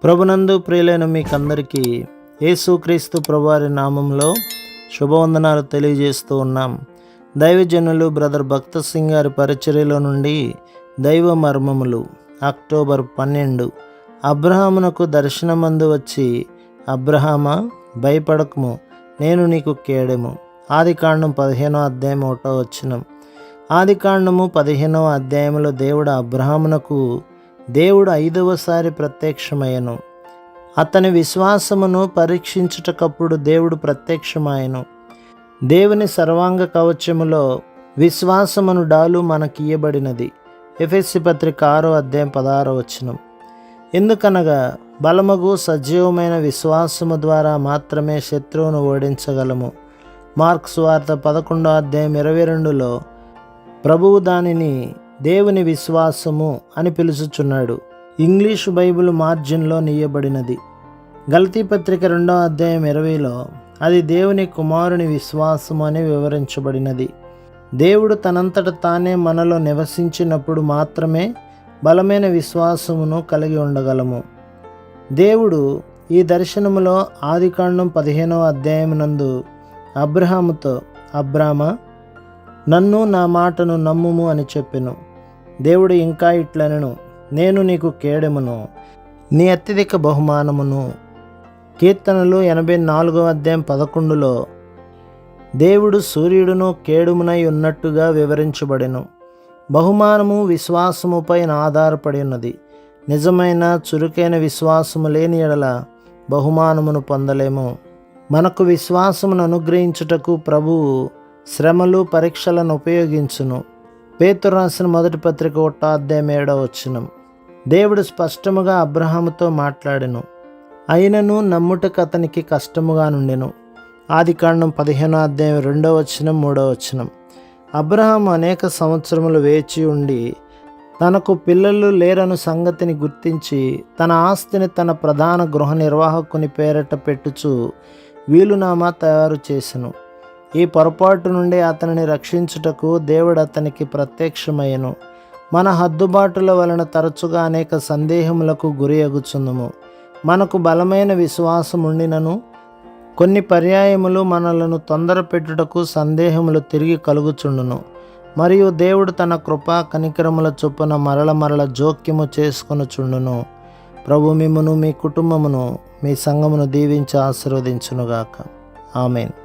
ప్రభునందు ప్రియులైన మీకందరికీ యేసుక్రీస్తు ప్రభువారి నామంలో శుభవందనాలు తెలియజేస్తూ ఉన్నాం. దైవజనులు బ్రదర్ భక్త సింగ్ గారి పరిచర్యలో నుండి దైవ మర్మములు అక్టోబర్ 12. అబ్రహామునకు దర్శనమందు వచ్చి, అబ్రహామా భయపడకము, నేను నీకు కేడెము. ఆదికాండం 15వ అధ్యాయం 1వ వచనం. ఆదికాండము 15వ అధ్యాయంలో దేవుడు అబ్రహామునకు 5వసారి ప్రత్యక్షమయ్యను. అతని విశ్వాసమును పరీక్షించుటకప్పుడు దేవుడు ప్రత్యక్షమాయను. దేవుని సర్వాంగ కవచములో విశ్వాసమును డాలు మనకియ్యబడినది. ఎఫెసీ పత్రిక 6వ అధ్యాయం 16వ వచనం. ఎందుకనగా బలమగు సజీవమైన విశ్వాసము ద్వారా మాత్రమే శత్రువును ఓడించగలము. మార్కు సువార్త 11వ అధ్యాయం 22లో ప్రభువు దానిని దేవుని విశ్వాసము అని పిలుచుచున్నాడు. English Bible మార్జిన్లో నీయబడినది. గలతీ పత్రిక 2వ అధ్యాయం 20లో అది దేవుని కుమారుని విశ్వాసము అని వివరించబడినది. దేవుడు తనంతట తానే మనలో నివసించినప్పుడు మాత్రమే బలమైన విశ్వాసమును కలిగి ఉండగలము. దేవుడు ఈ దర్శనములో ఆదికాండం 15వ అధ్యాయం నందు అబ్రహాముతో, అబ్రామా, నన్ను నా మాటను నమ్ముము అని చెప్పెను. దేవుడు ఇంకా ఇట్లనెను, నేను నీకు కేడెమును, నీ అత్యధిక బహుమానమును. కీర్తనలు 84వ అధ్యాయం 11లో దేవుడు సూర్యుడును కేడుమునై ఉన్నట్టుగా వివరించబడెను. బహుమానము విశ్వాసముపై ఆధారపడి ఉన్నది. నిజమైన చురుకైన విశ్వాసము లేని ఎడల బహుమానమును పొందలేము. మనకు విశ్వాసమును అనుగ్రహించుటకు ప్రభువు శ్రమలు, పరీక్షలను ఉపయోగించును. పేతురు రాసిన మొదటి పత్రిక 1వ అధ్యాయం 7వ వచనం. దేవుడు స్పష్టముగా అబ్రహాముతో మాట్లాడెను, అయినను నమ్ముటకు అతనికి కష్టముగా నుండెను. ఆదికాండం 15వ అధ్యాయం 2వ వచనం, 3వ వచనం. అబ్రహాము అనేక సంవత్సరములు వేచి ఉండి తనకు పిల్లలు లేరను సంగతిని గుర్తించి తన ఆస్తిని తన ప్రధాన గృహ నిర్వాహకుని పేరట పెట్టుచు వీలునామా తయారు చేసెను. ఈ పొరపాటు నుండి అతనిని రక్షించుటకు దేవుడు అతనికి ప్రత్యక్షమయ్యను. మన హద్దుబాటుల వలన తరచుగా అనేక సందేహములకు గురి అగుచుందుము. మనకు బలమైన విశ్వాసం ఉండినను కొన్ని పర్యాయములు మనలను తొందర పెట్టుటకు సందేహములు తిరిగి కలుగుచుండును. మరియు దేవుడు తన కృపా కనికరముల చొప్పున మరల జోక్యము చేసుకొనుచుండును. ప్రభు మిమ్మును, మీ కుటుంబమును, మీ సంఘమును దీవించి ఆశీర్వదించునుగాక. ఆమేన్.